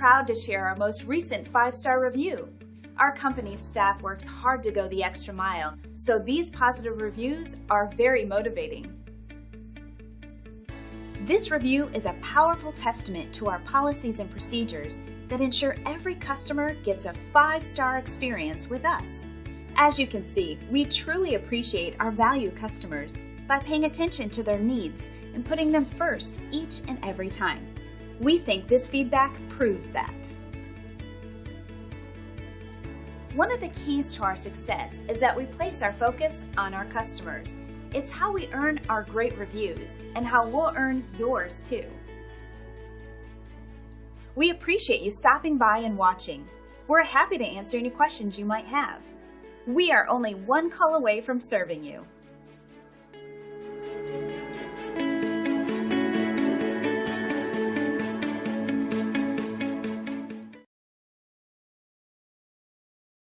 proud to share our most recent 5-star review. Our company's staff works hard to go the extra mile, so these positive reviews are very motivating. This review is a powerful testament to our policies and procedures that ensure every customer gets a 5-star experience with us. As you can see, we truly appreciate our valued customers by paying attention to their needs and putting them first each and every time. We think this feedback proves that. One of the keys to our success is that we place our focus on our customers. It's how we earn our great reviews and how we'll earn yours too. We appreciate you stopping by and watching. We're happy to answer any questions you might have. We are only one call away from serving you.